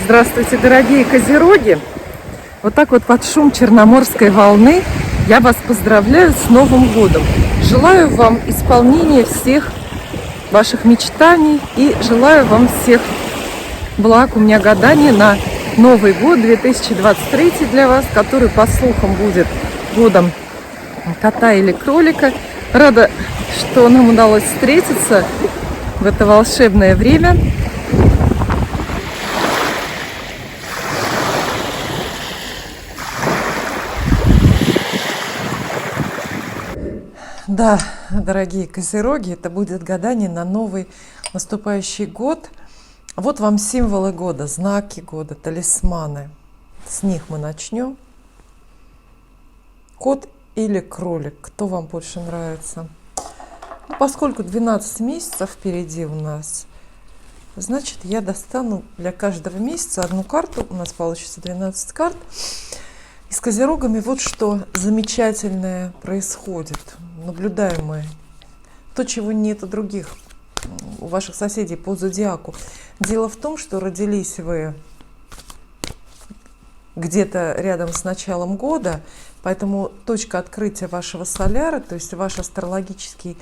Здравствуйте, дорогие козероги! Вот так вот под шум черноморской волны я вас поздравляю с Новым годом. Желаю вам исполнения всех ваших мечтаний и желаю вам всех благ. У меня гадание на Новый год 2023 для вас, который, по слухам, будет годом кота или кролика. Рада, что нам удалось встретиться в это волшебное время. Да, дорогие козероги, это будет гадание на новый наступающий год. Вот вам символы года, знаки года, талисманы. С них мы начнем. Кот или кролик, кто вам больше нравится? Ну, поскольку 12 месяцев впереди у нас, значит, я достану для каждого месяца одну карту. У нас получится 12 карт. И с козерогами вот что замечательное происходит. Наблюдаемое. То, чего нет у других, у ваших соседей по зодиаку. Дело в том, что родились вы где-то рядом с началом года, поэтому точка открытия вашего соляра, то есть ваш астрологический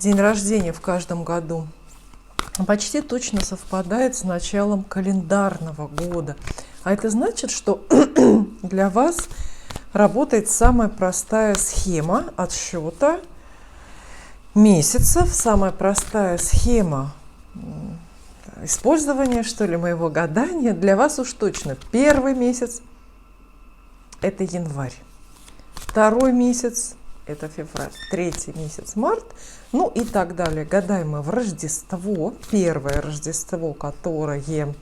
день рождения в каждом году, почти точно совпадает с началом календарного года. А это значит, что для вас работает самая простая схема отсчета месяцев, самая простая схема использования, что ли, моего гадания. Для вас уж точно первый месяц – это январь, второй месяц – это февраль, третий месяц – март, ну и так далее. Гадаем мы в Рождество, первое Рождество, которое…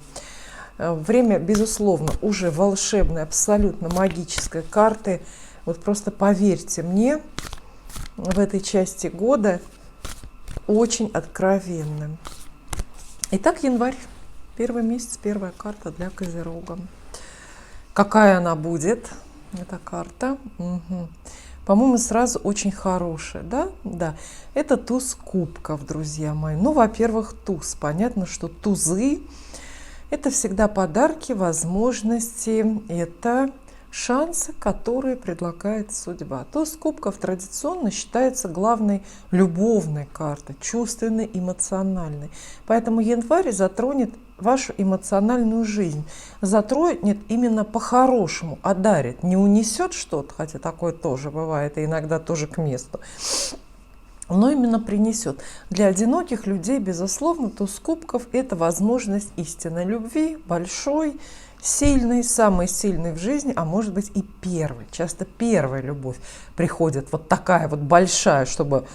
Время, безусловно, уже волшебной, абсолютно магической карты. Вот просто поверьте мне, в этой части года очень откровенным. Итак, январь. Первый месяц, первая карта для козерога. Какая она будет, эта карта? Угу. По-моему, сразу очень хорошая, да? Да. Это туз кубков, друзья мои. Ну, во-первых, туз. Понятно, что тузы – это всегда подарки, возможности, это шансы, которые предлагает судьба. Туз кубков традиционно считается главной любовной картой, чувственной, эмоциональной. Поэтому январь затронет вашу эмоциональную жизнь, затронет именно по-хорошему, одарит, не унесет что-то, хотя такое тоже бывает, и иногда тоже к месту, но именно принесет. Для одиноких людей, безусловно, туз кубков – это возможность истинной любви, большой, сильной, самой сильной в жизни, а может быть и первой. Часто первая любовь приходит вот такая вот большая, чтобы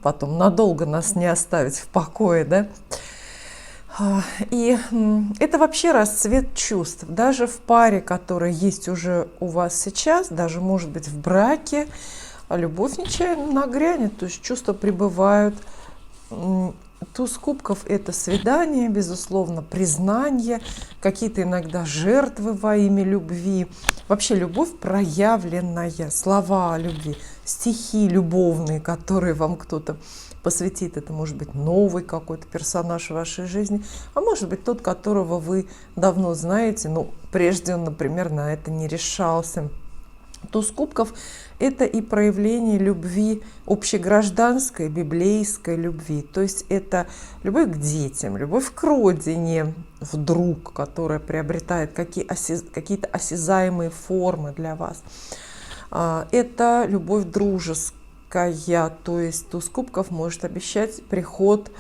потом надолго нас не оставить в покое, да? И это вообще расцвет чувств. Даже в паре, которая есть уже у вас сейчас, даже может быть в браке, а любовь нечаянно нагрянет, то есть чувства пребывают. Туз кубков – это свидание, безусловно, признание, какие-то иногда жертвы во имя любви. Вообще любовь проявленная, слова о любви, стихи любовные, которые вам кто-то посвятит. Это может быть новый какой-то персонаж в вашей жизни, а может быть тот, которого вы давно знаете, но прежде он, например, на это не решался. Туз кубков – это и проявление любви общегражданской, библейской любви. То есть это любовь к детям, любовь к родине, вдруг, которая приобретает какие-то осязаемые формы для вас. Это любовь дружеская, то есть туз кубков может обещать приход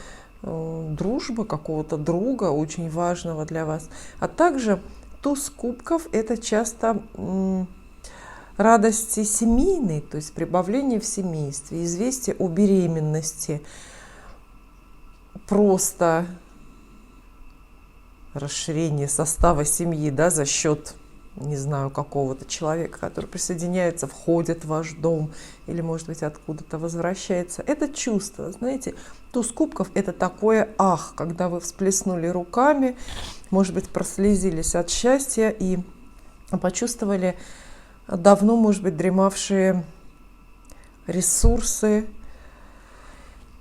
дружбы, какого-то друга, очень важного для вас. А также туз кубков – это часто радости семейной, то есть прибавление в семействе, известие о беременности, просто расширение состава семьи, да, за счет, не знаю, какого-то человека, который присоединяется, входит в ваш дом или, может быть, откуда-то возвращается. Это чувство, знаете, туз кубков – это такое «ах», когда вы всплеснули руками, может быть, прослезились от счастья и почувствовали давно, может быть, дремавшие ресурсы,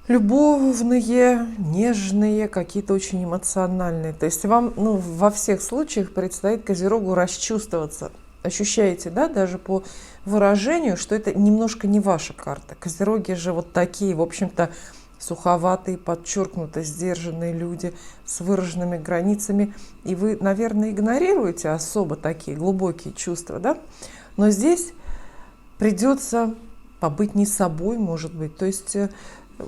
любовные, нежные, какие-то очень эмоциональные. То есть вам, ну, во всех случаях предстоит Козерогу расчувствоваться. Ощущаете, да, даже по выражению, что это немножко не ваша карта. Козероги же вот такие, в общем-то, суховатые, подчеркнуто сдержанные люди с выраженными границами. И вы, наверное, игнорируете особо такие глубокие чувства, да? Но здесь придется побыть не собой, может быть. То есть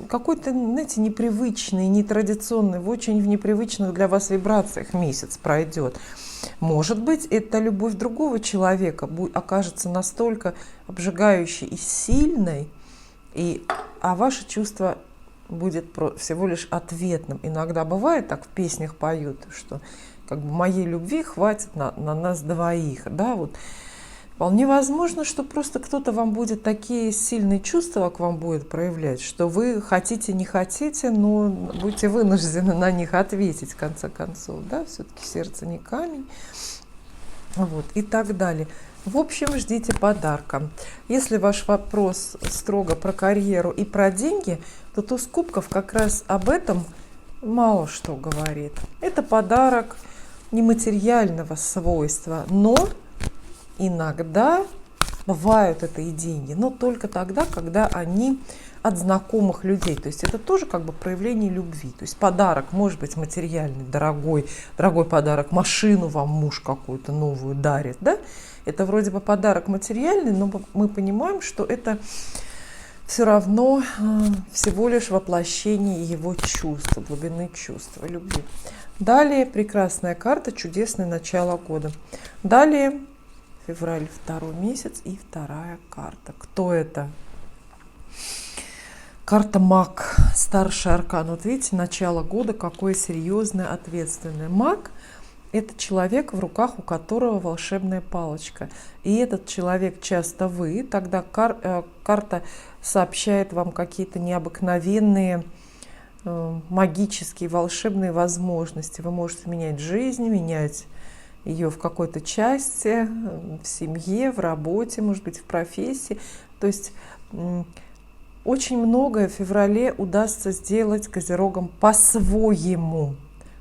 какой-то, знаете, непривычный, нетрадиционный, в очень в непривычных для вас вибрациях месяц пройдет. Может быть, эта любовь другого человека окажется настолько обжигающей и сильной, а ваше чувство будет всего лишь ответным. Иногда бывает, так в песнях поют, что как бы моей любви хватит на нас двоих. Да, вот. Вполне возможно, что просто кто-то вам будет такие сильные чувства к вам будет проявлять, что вы хотите, не хотите, но будете вынуждены на них ответить в конце концов. Да? Все-таки сердце не камень. Вот, и так далее. В общем, ждите подарка. Если ваш вопрос строго про карьеру и про деньги, то туз кубков как раз об этом мало что говорит. Это подарок нематериального свойства, но иногда бывают это и деньги, но только тогда, когда они от знакомых людей. То есть это тоже как бы проявление любви. То есть подарок может быть материальный, дорогой подарок, машину вам муж какую-то новую дарит, да? Это вроде бы подарок материальный, но мы понимаем, что это все равно всего лишь воплощение его чувств, глубины чувства, любви. Далее прекрасная карта, чудесное начало года. Далее февраль, второй месяц и вторая карта. Кто это? Карта Маг, старший аркан. Вот видите, начало года какое серьезное, ответственное. Маг – это человек, в руках у которого волшебная палочка. И этот человек часто вы. Тогда карта сообщает вам какие-то необыкновенные, магические, волшебные возможности. Вы можете менять жизнь, менять ее в какой-то части, в семье, в работе, может быть, в профессии. То есть очень многое в феврале удастся сделать козерогам по-своему.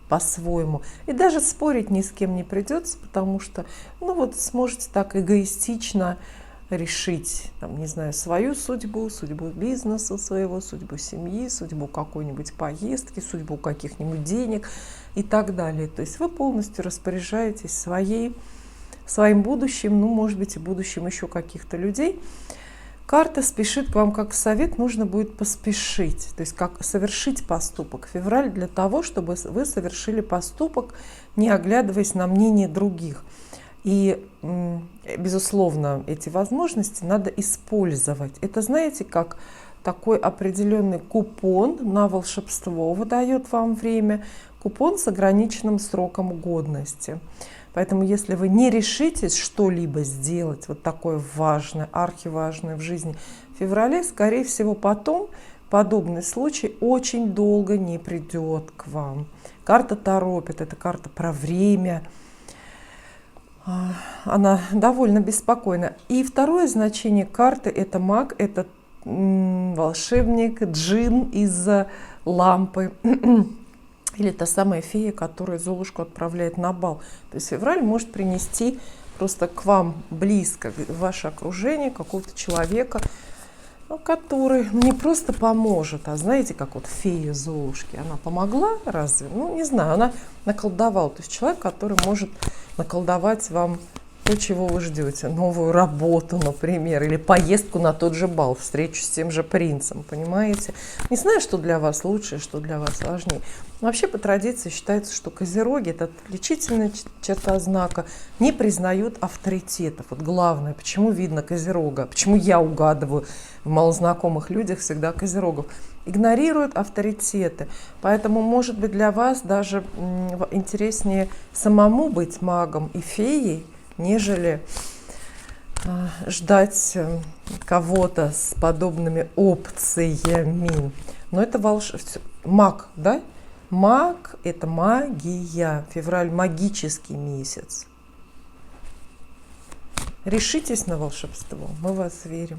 По-своему. И даже спорить ни с кем не придется, потому что, ну вот, сможете так эгоистично решить, там, не знаю, свою судьбу, судьбу бизнеса своего, судьбу семьи, судьбу какой-нибудь поездки, судьбу каких-нибудь денег и так далее. То есть вы полностью распоряжаетесь своим будущим, ну, может быть, и будущим еще каких-то людей. Карта спешит к вам как совет, нужно будет поспешить, то есть как совершить поступок. Февраль для того, чтобы вы совершили поступок, не оглядываясь на мнение других. И, безусловно, эти возможности надо использовать. Это, знаете, как такой определенный купон на волшебство выдает вам время, купон с ограниченным сроком годности. Поэтому, если вы не решитесь что-либо сделать, вот такое важное, архиважное в жизни в феврале, скорее всего, потом подобный случай очень долго не придет к вам. Карта торопит, это карта про время. Она довольно беспокойна. И второе значение карты – это маг, это волшебник, джин из лампы. Или та самая фея, которая Золушку отправляет на бал. То есть февраль может принести просто к вам близко, в ваше окружение, какого-то человека, который не просто поможет, а знаете, как вот фея Золушки. Она помогла разве? Ну, не знаю, она наколдовала. То есть человек, который может наколдовать вам то, чего вы ждете. Новую работу, например, или поездку на тот же бал, встречу с тем же принцем, понимаете? Не знаю, что для вас лучше, что для вас важнее. Но вообще по традиции считается, что козероги, это отличительная черта знака, не признают авторитетов. Вот главное, почему видно козерога, почему я угадываю в малознакомых людях всегда козерогов. Игнорируют авторитеты. Поэтому, может быть, для вас даже интереснее самому быть магом и феей, нежели ждать кого-то с подобными опциями. Но это маг, да? Маг – это магия. Февраль – магический месяц. Решитесь на волшебство, мы в вас верим.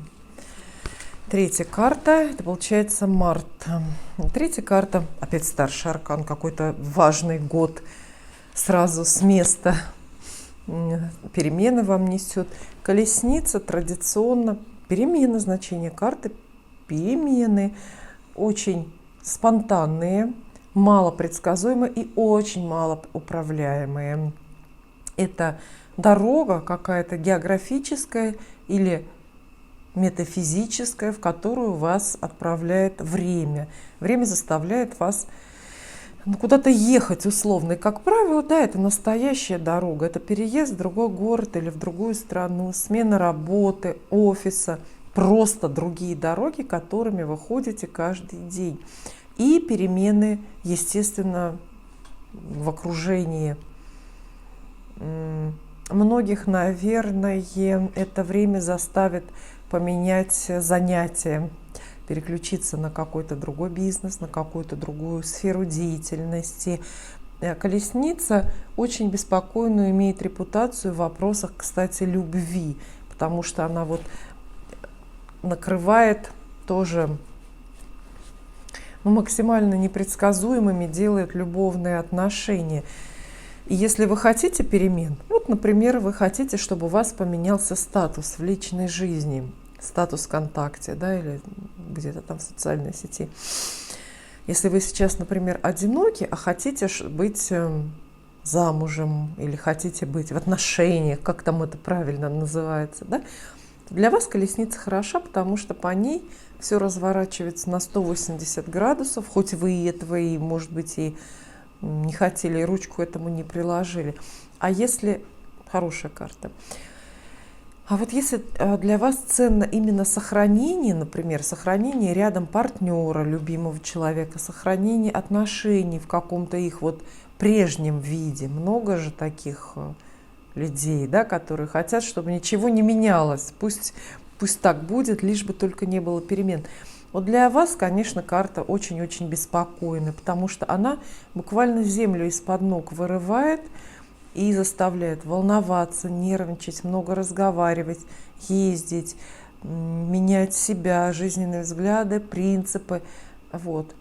Третья карта, это получается март. Третья карта, опять старший аркан, какой-то важный год, сразу с места перемены вам несет. Колесница традиционно, перемены, значение карты, перемены, очень спонтанные, мало предсказуемые и очень мало управляемые. Это дорога какая-то географическая или метафизическая, в которую вас отправляет время. Время заставляет вас куда-то ехать условно. И, как правило, да, это настоящая дорога. Это переезд в другой город или в другую страну, смена работы, офиса, просто другие дороги, которыми вы ходите каждый день. И перемены, естественно, в окружении. Многих, наверное, это время заставит поменять занятия, переключиться на какой-то другой бизнес, на какую-то другую сферу деятельности. Колесница очень беспокойную имеет репутацию в вопросах, кстати, любви, потому что она вот накрывает тоже максимально непредсказуемыми, делает любовные отношения. И если вы хотите перемен, вот, например, вы хотите, чтобы у вас поменялся статус в личной жизни, статус ВКонтакте, да, или где-то там в социальной сети. Если вы сейчас, например, одиноки, а хотите быть замужем или хотите быть в отношениях, как там это правильно называется, да, для вас колесница хороша, потому что по ней все разворачивается на 180 градусов, хоть вы этого и, может быть, и не хотели, и ручку этому не приложили. А если... Хорошая карта. А вот если для вас ценно именно сохранение, например, сохранение рядом партнера, любимого человека, сохранение отношений в каком-то их вот прежнем виде. Много же таких людей, да, которые хотят, чтобы ничего не менялось. Пусть так будет, лишь бы только не было перемен. Вот для вас, конечно, карта очень-очень беспокойная, потому что она буквально землю из-под ног вырывает и заставляет волноваться, нервничать, много разговаривать, ездить, менять себя, жизненные взгляды, принципы, вот,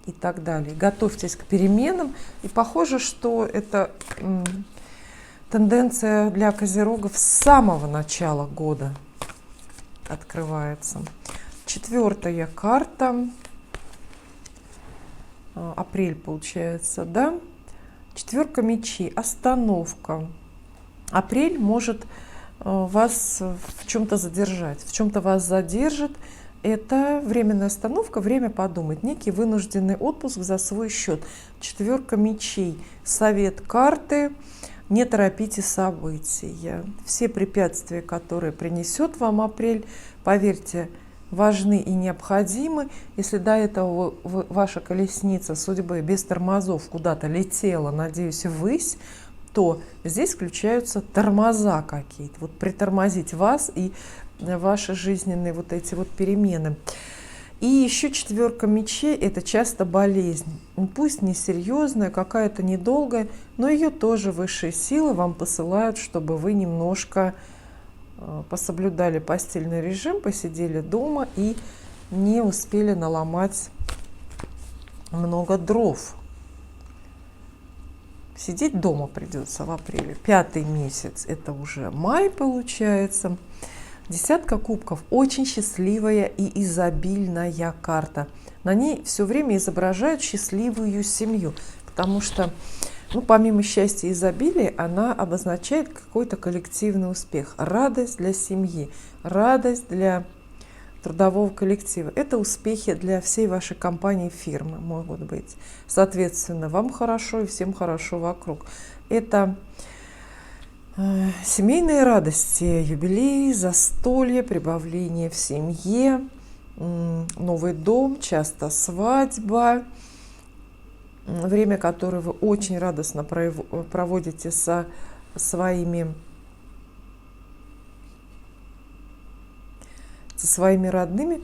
и так далее. Готовьтесь к переменам. И похоже, что это тенденция для козерогов с самого начала года открывается. Четвертая карта. Апрель получается, да? Четверка мечей. Остановка. Апрель может вас в чем-то задержать. В чем-то вас задержит. Это временная остановка, время подумать. Некий вынужденный отпуск за свой счет. Четверка мечей. Совет карты. Не торопите события. Все препятствия, которые принесет вам апрель, поверьте, важны и необходимы. Если до этого ваша колесница судьбы без тормозов куда-то летела, надеюсь, ввысь, то здесь включаются тормоза какие-то. Вот притормозить вас и ваши жизненные вот эти вот перемены. И еще четверка мечей – это часто болезнь. Пусть не серьезная, какая-то недолгая, но ее тоже высшие силы вам посылают, чтобы вы немножко пособлюдали постельный режим, посидели дома и не успели наломать много дров. Сидеть дома придется в апреле. 5-й месяц – это уже май получается. Десятка кубков – очень счастливая и изобильная карта. На ней все время изображают счастливую семью, потому что, помимо счастья и изобилия, она обозначает какой-то коллективный успех. Радость для семьи, радость для трудового коллектива. Это успехи для всей вашей компании, фирмы могут быть. Соответственно, вам хорошо и всем хорошо вокруг. Это семейные радости, юбилей, застолье, прибавление в семье, новый дом, часто свадьба. Время, которое вы очень радостно проводите со своими родными.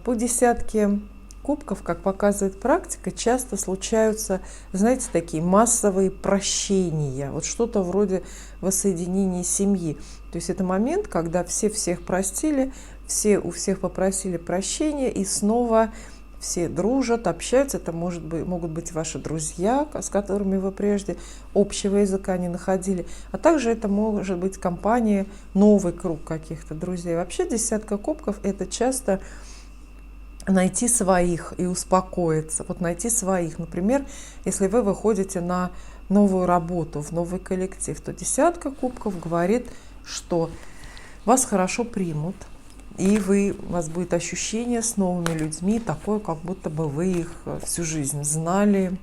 По десятке кубков, как показывает практика, часто случаются, знаете, такие массовые прощения. Вот что-то вроде воссоединения семьи. То есть это момент, когда все всех простили, все у всех попросили прощения, и снова все дружат, общаются. Это могут быть ваши друзья, с которыми вы прежде общего языка не находили. А также это может быть компания, новый круг каких-то друзей. Вообще десятка кубков – это часто найти своих и успокоиться. Вот найти своих. Например, если вы выходите на новую работу, в новый коллектив, то десятка кубков говорит, что вас хорошо примут, и у вас будет ощущение с новыми людьми такое, как будто бы вы их всю жизнь знали,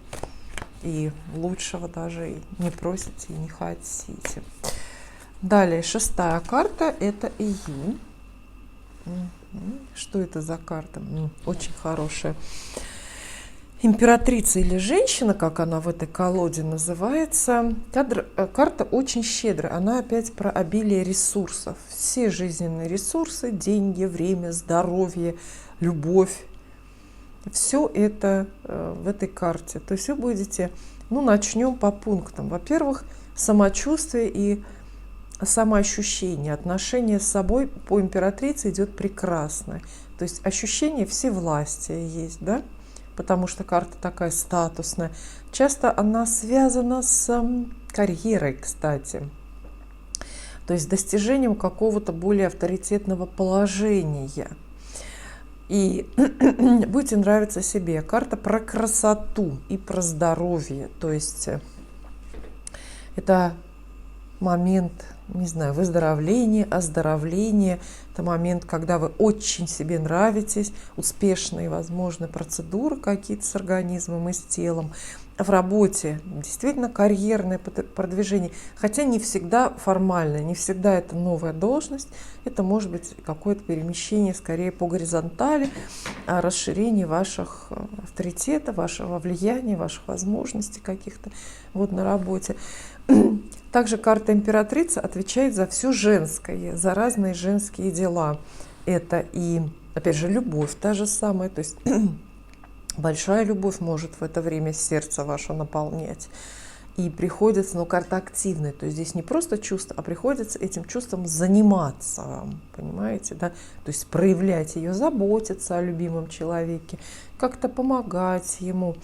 и лучшего даже и не просите и не хотите. Далее, шестая карта – это июнь. Что это за карта? Очень хорошая. Императрица или женщина, как она в этой колоде называется. Карта очень щедрая. Она опять про обилие ресурсов. Все жизненные ресурсы, деньги, время, здоровье, любовь. Все это в этой карте. То есть вы будете, начнем по пунктам. Во-первых, самочувствие и самоощущение, отношение с собой по императрице идет прекрасно. То есть ощущение всевластия есть, да? Потому что карта такая статусная. Часто она связана с карьерой, кстати. То есть достижением какого-то более авторитетного положения. И будете нравиться себе. Карта про красоту и про здоровье. То есть это момент, не знаю, выздоровления, оздоровления. Это момент, когда вы очень себе нравитесь, успешные, возможно, процедуры какие-то с организмом и с телом. В работе действительно карьерное продвижение, хотя не всегда формальное, не всегда это новая должность, это может быть какое-то перемещение скорее по горизонтали, расширение ваших авторитетов, вашего влияния, ваших возможностей каких-то на работе. Также карта императрицы отвечает за все женское, за разные женские дела. Это и, опять же, любовь та же самая, то есть большая любовь может в это время сердце ваше наполнять. И приходится, карта активная, то есть здесь не просто чувство, а приходится этим чувством заниматься вам, понимаете, да? То есть проявлять ее, заботиться о любимом человеке, как-то помогать ему.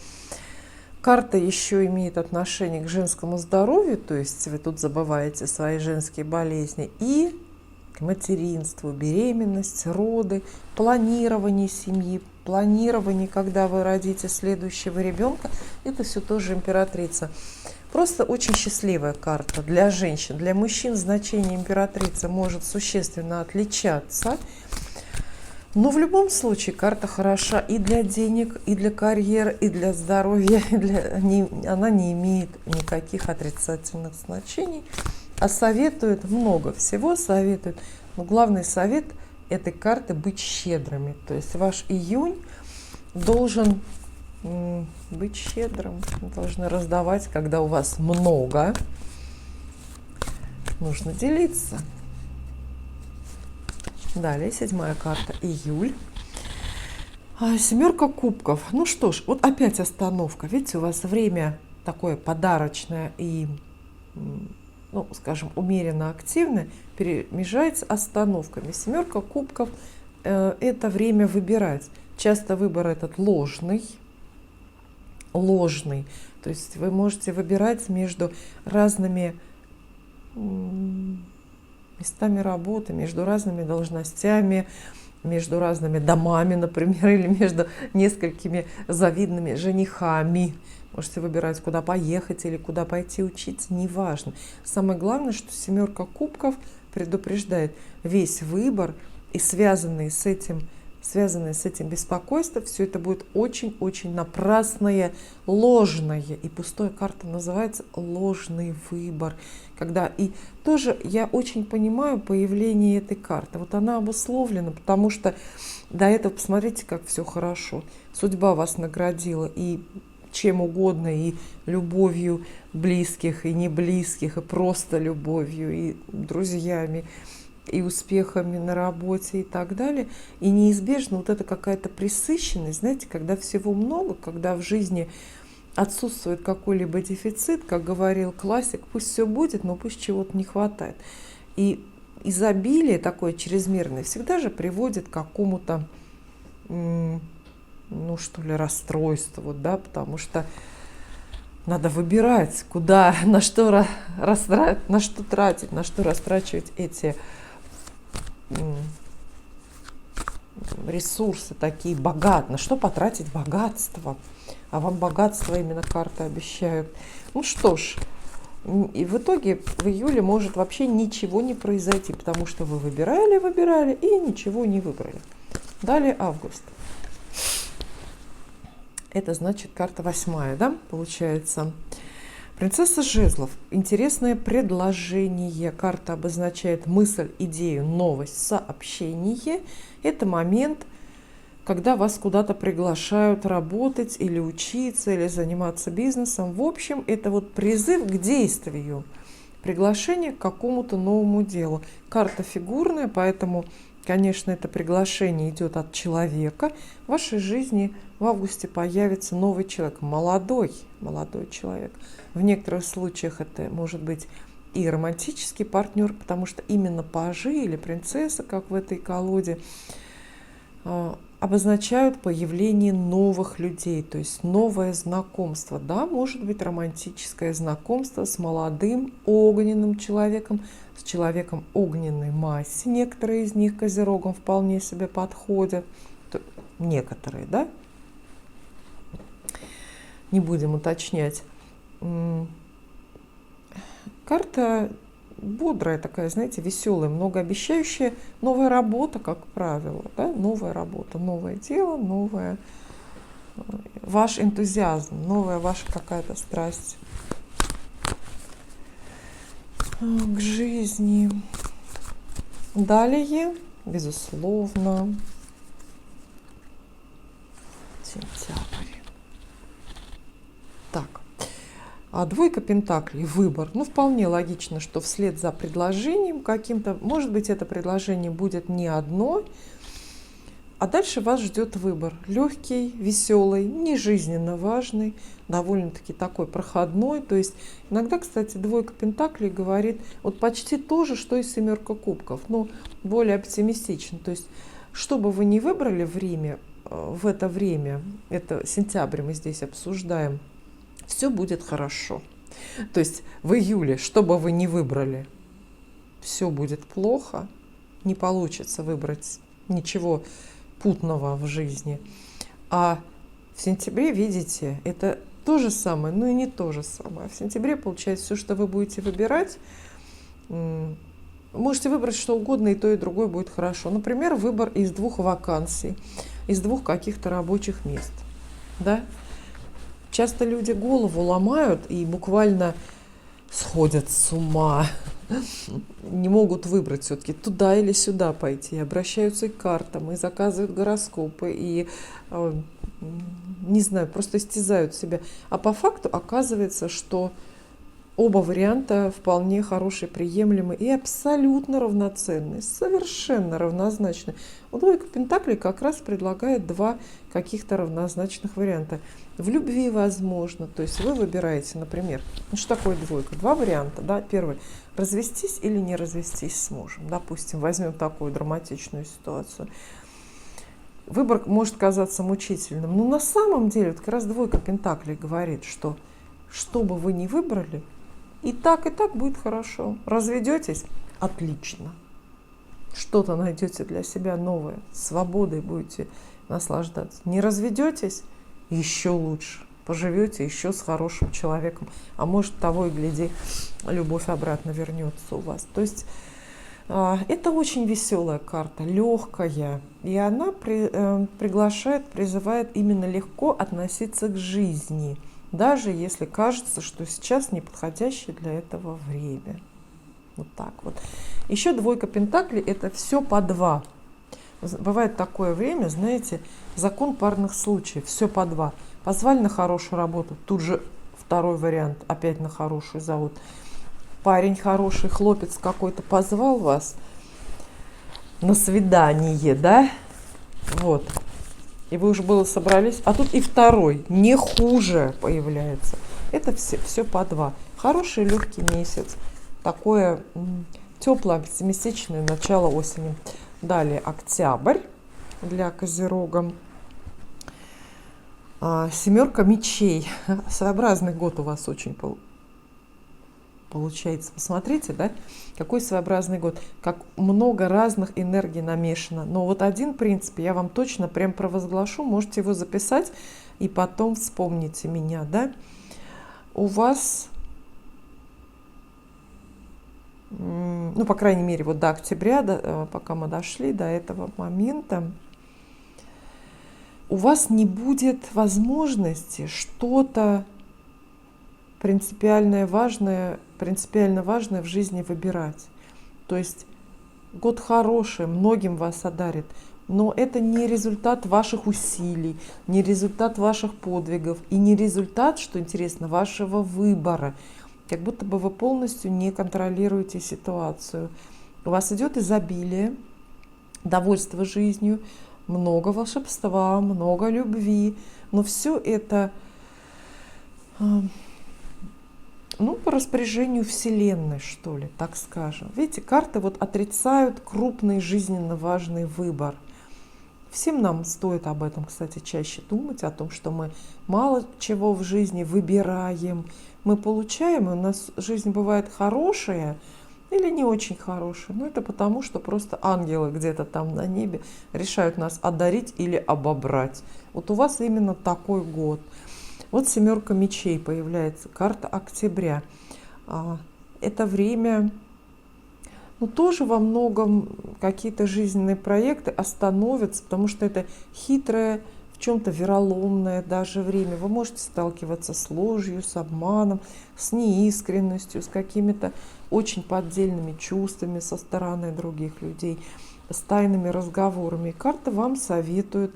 Карта еще имеет отношение к женскому здоровью, то есть вы тут забываете свои женские болезни, и к материнству, беременность, роды, планирование семьи, планирование, когда вы родите следующего ребенка. Это все тоже императрица. Просто очень счастливая карта для женщин. Для мужчин значение императрицы может существенно отличаться. Но в любом случае карта хороша и для денег, и для карьеры, и для здоровья. Она не имеет никаких отрицательных значений. А советует, много всего советует. Но главный совет этой карты – быть щедрыми. То есть ваш июнь должен быть щедрым. Вы должны раздавать, когда у вас много. Нужно делиться. Далее, седьмая карта, июль. Семерка кубков. Ну что ж, вот опять остановка. Видите, у вас время такое подарочное и, скажем, умеренно активное, перемежается остановками. Семерка кубков – это время выбирать. Часто выбор этот ложный. То есть вы можете выбирать между разными местами работы, между разными должностями, между разными домами, например, или между несколькими завидными женихами. Можете выбирать, куда поехать или куда пойти учиться, неважно. Самое главное, что семерка кубков предупреждает весь выбор и связанные с этим беспокойство, все это будет очень-очень напрасное, ложное. И пустая карта называется ложный выбор. И тоже я очень понимаю появление этой карты. Вот она обусловлена, потому что до этого, посмотрите, как все хорошо. Судьба вас наградила и чем угодно, и любовью близких, и не близких, и просто любовью, и друзьями, и успехами на работе и так далее. И неизбежно вот эта какая-то пресыщенность, знаете, когда всего много, когда в жизни отсутствует какой-либо дефицит, как говорил классик, пусть все будет, но пусть чего-то не хватает. И изобилие такое чрезмерное всегда же приводит к какому-то, ну что ли, расстройству, вот, да, потому что надо выбирать, куда, на что тратить, на что растрачивать эти ресурсы такие богатые, на что потратить богатство. А вам богатство именно карты обещают. Ну что ж, и в итоге в июле может вообще ничего не произойти, потому что вы выбирали и ничего не выбрали. Далее август. Это значит карта 8, да, получается. Принцесса жезлов. Интересное предложение. Карта обозначает мысль, идею, новость, сообщение. Это момент, когда вас куда-то приглашают работать или учиться, или заниматься бизнесом. В общем, это вот призыв к действию, приглашение к какому-то новому делу. Карта фигурная, поэтому, конечно, это приглашение идет от человека. В вашей жизни в августе появится новый человек, молодой человек. В некоторых случаях это может быть и романтический партнер, потому что именно пажи или принцесса, как в этой колоде, обозначают появление новых людей, то есть новое знакомство. Да, может быть романтическое знакомство с молодым огненным человеком, с человеком огненной массе. Некоторые из них козерогам вполне себе подходят. Некоторые, да? Не будем уточнять. Карта бодрая такая, знаете, веселая, многообещающая. Новая работа, как правило, да? Новая работа, новое дело, новое ваш энтузиазм, новая ваша какая-то страсть к жизни. Далее, безусловно, сентябрь. Так. А двойка пентаклей, выбор. Ну, вполне логично, что вслед за предложением каким-то, может быть, это предложение будет не одно, а дальше вас ждет выбор. Легкий, веселый, не жизненно важный, довольно-таки такой проходной. То есть иногда, кстати, двойка пентаклей говорит вот почти то же, что и семерка кубков, но более оптимистично. То есть, что бы вы ни выбрали в это время, это сентябрь мы здесь обсуждаем, все будет хорошо. То есть в июле, что бы вы ни выбрали, все будет плохо, не получится выбрать ничего путного в жизни. А в сентябре, видите, это то же самое, но и не то же самое. В сентябре, получается, все, что вы будете выбирать, можете выбрать что угодно, и то, и другое будет хорошо. Например, выбор из 2 вакансий, из 2 каких-то рабочих мест. Да? Часто люди голову ломают и буквально сходят с ума, не могут выбрать все-таки туда или сюда пойти, и обращаются и к картам, и заказывают гороскопы, и, не знаю, просто истязают себя. А по факту оказывается, что оба варианта вполне хорошие, приемлемые и абсолютно равноценные, совершенно равнозначные. Двойка пентаклей как раз предлагает 2 каких-то равнозначных варианта. В любви возможно, то есть вы выбираете, например, ну что такое двойка? 2 варианта, да, первый, развестись или не развестись с мужем, допустим, возьмем такую драматичную ситуацию. Выбор может казаться мучительным, но на самом деле вот как раз двойка пентаклей говорит, что бы вы ни выбрали, и так будет хорошо. Разведетесь? Отлично. Что-то найдете для себя новое, свободой будете наслаждаться. Не разведетесь? Еще лучше. Поживете еще с хорошим человеком. А может, того и гляди, любовь обратно вернется у вас. То есть это очень веселая карта, легкая. И она приглашает, призывает именно легко относиться к жизни. Даже если кажется, что сейчас неподходящее для этого время. Вот так вот. Еще двойка пентаклей – это все по 2. Бывает такое время, знаете, закон парных случаев, все по 2. Позвали на хорошую работу, тут же второй вариант, опять на хорошую зовут. Парень хороший, хлопец какой-то позвал вас на свидание, да? Вот. И вы уже было собрались, а тут и второй, не хуже, появляется. Это все по 2. Хороший легкий месяц. Такое теплое, оптимистичное начало осени. Далее октябрь для Козерога. Семерка мечей. Своеобразный год у вас очень получается. Посмотрите, да, какой своеобразный год. Как много разных энергий намешано. Но вот один принцип я вам точно прям провозглашу. Можете его записать и потом вспомните меня, да. У вас, ну, по крайней мере, вот до октября, пока мы дошли до этого момента, у вас не будет возможности что-то принципиально важное в жизни выбирать. То есть год хороший, многим вас одарит, но это не результат ваших усилий, не результат ваших подвигов и не результат, что интересно, вашего выбора. Как будто бы вы полностью не контролируете ситуацию. У вас идет изобилие, довольство жизнью, много волшебства, много любви, но все это, ну, по распоряжению Вселенной, что ли, так скажем. Видите, карты вот отрицают крупный жизненно важный выбор. Всем нам стоит об этом, кстати, чаще думать, о том, что мы мало чего в жизни выбираем. Мы получаем, и у нас жизнь бывает хорошая или не очень хорошая. Но это потому, что просто ангелы где-то там на небе решают нас одарить или обобрать. Вот у вас именно такой год. Вот семерка мечей появляется, карта октября. Это время, ну, тоже во многом какие-то жизненные проекты остановятся, потому что это хитрое, в чем-то вероломное даже время. Вы можете сталкиваться с ложью, с обманом, с неискренностью, с какими-то очень поддельными чувствами со стороны других людей, с тайными разговорами. Карта вам советует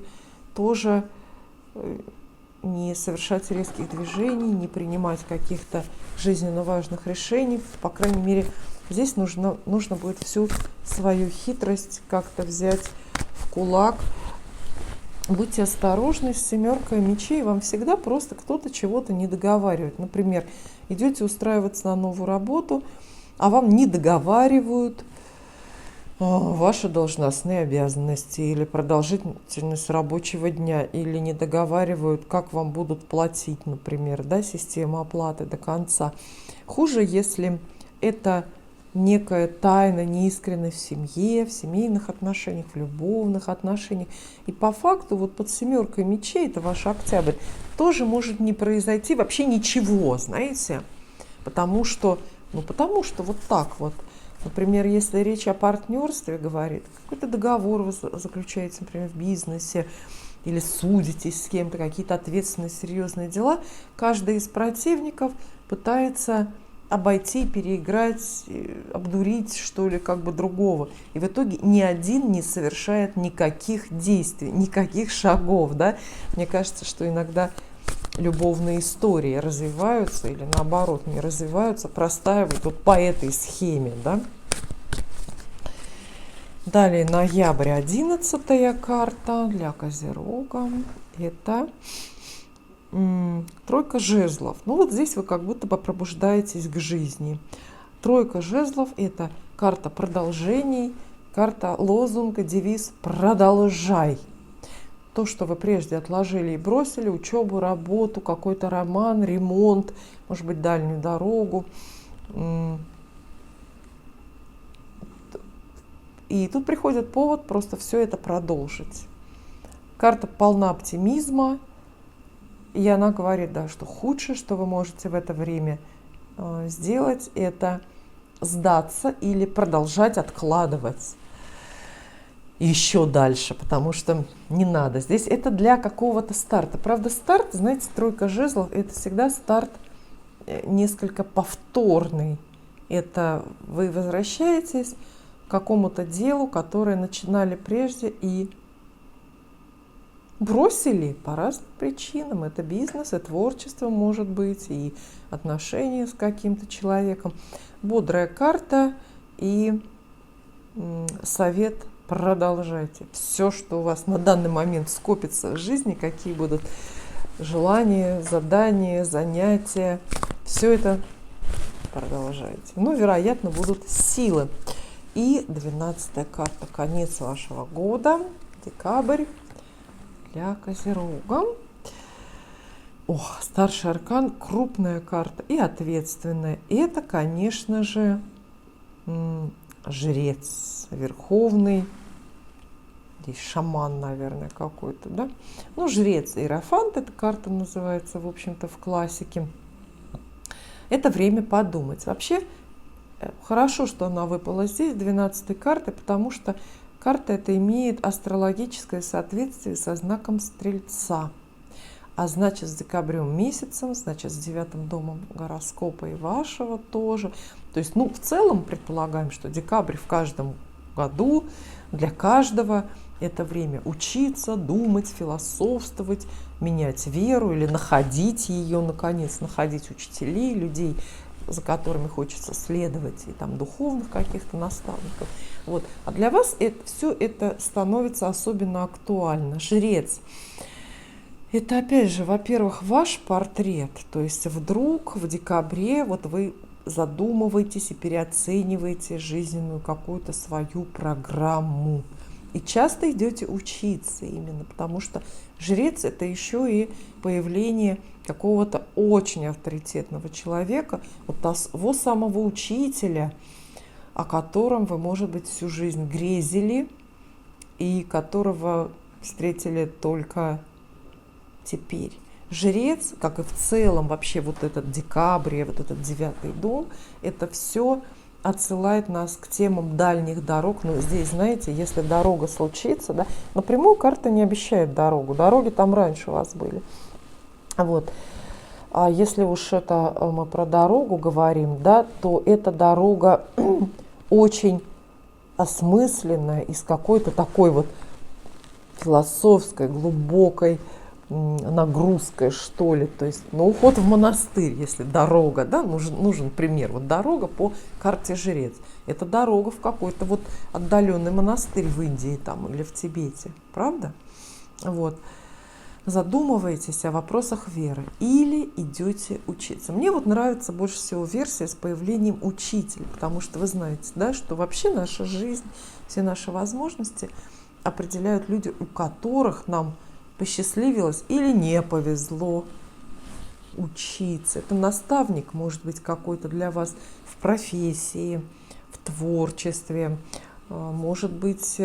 тоже не совершать резких движений, не принимать каких-то жизненно важных решений. По крайней мере, здесь нужно будет всю свою хитрость как-то взять в кулак. Будьте осторожны с семеркой мечей. Вам всегда просто кто-то чего-то не договаривает. Например, идете устраиваться на новую работу, а вам не договаривают ваши должностные обязанности или продолжительность рабочего дня, или не договаривают, как вам будут платить, например, да, система оплаты до конца. Хуже, если это некая тайна, неискренность в семье, в семейных отношениях, в любовных отношениях. И по факту вот под семеркой мечей, это ваш октябрь, тоже может не произойти вообще ничего, знаете, потому что вот так вот. Например, если речь о партнерстве говорит, какой-то договор вы заключаете, например, в бизнесе, или судитесь с кем-то, какие-то ответственные, серьезные дела, каждый из противников пытается обойти, переиграть, обдурить, что ли, как бы другого. И в итоге ни один не совершает никаких действий, никаких шагов, да. Мне кажется, что иногда любовные истории развиваются или наоборот не развиваются, простаивают вот по этой схеме, да. Далее ноябрь, 11-я карта для Козерога. Это тройка жезлов. Ну вот здесь вы как будто бы пробуждаетесь к жизни. Тройка жезлов – это карта продолжений, карта лозунга, девиз «Продолжай». То, что вы прежде отложили и бросили, учебу, работу, какой-то роман, ремонт, может быть, дальнюю дорогу. И тут приходит повод просто все это продолжить. Карта полна оптимизма, и она говорит, да, что худшее, что вы можете в это время сделать, это сдаться или продолжать откладывать еще дальше, потому что не надо. Здесь это для какого-то старта. Правда, старт, знаете, тройка жезлов, это всегда старт несколько повторный. Это вы возвращаетесь к какому-то делу, которое начинали прежде и бросили по разным причинам. Это бизнес, и творчество, может быть, и отношения с каким-то человеком. Бодрая карта и совет: продолжайте. Все, что у вас на данный момент скопится в жизни, какие будут желания, задания, занятия, все это продолжайте. Ну, вероятно, будут силы. И 12-я карта, конец вашего года, декабрь для Козерога. Ох, старший аркан, крупная карта и ответственная. Это, конечно же, жрец, верховный, здесь шаман, наверное, какой-то, да? Ну, жрец, иерофант, эта карта называется, в общем-то, в классике. Это время подумать. Вообще, хорошо, что она выпала здесь, 12-й картой, потому что карта эта имеет астрологическое соответствие со знаком Стрельца. А значит, с декабрем месяцем, значит, с 9-м домом гороскопа и вашего тоже. То есть, ну, в целом предполагаем, что декабрь в каждом году для каждого это время учиться, думать, философствовать, менять веру или находить ее, наконец, находить учителей, людей, за которыми хочется следовать, и там духовных каких-то наставников. Вот. А для вас все это становится особенно актуально. Жрец. Это, опять же, во-первых, ваш портрет. То есть вдруг в декабре вот вы задумываетесь и переоцениваете жизненную какую-то свою программу. И часто идете учиться именно, потому что жрец – это еще и появление какого-то очень авторитетного человека, вот того самого учителя, о котором вы, может быть, всю жизнь грезили и которого встретили только теперь. Жрец, как и в целом вообще вот этот декабрь, вот этот 9-й дом, это все отсылает нас к темам дальних дорог. Но здесь, знаете, если дорога случится, да, напрямую карта не обещает дорогу. Дороги там раньше у вас были. Вот. А если уж это мы про дорогу говорим, да, то эта дорога очень осмысленная и с какой-то такой вот философской, глубокой нагрузкой, что ли, то есть на уход в монастырь, если дорога, да, нужен пример, вот дорога по карте жрец, это дорога в какой-то вот отдаленный монастырь в Индии там или в Тибете, правда? Вот. Задумываетесь о вопросах веры или идете учиться. Мне вот нравится больше всего версия с появлением учителя, потому что вы знаете, да, что вообще наша жизнь, все наши возможности определяют люди, у которых нам посчастливилось или не повезло учиться. Это наставник, может быть, какой-то для вас в профессии, в творчестве, может быть,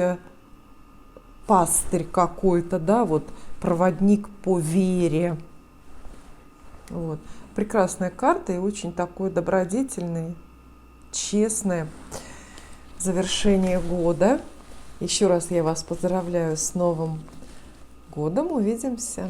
пастырь какой-то, да, вот проводник по вере. Вот. Прекрасная карта и очень такое добродетельное, честное завершение года. Еще раз я вас поздравляю с Новым годом. Увидимся.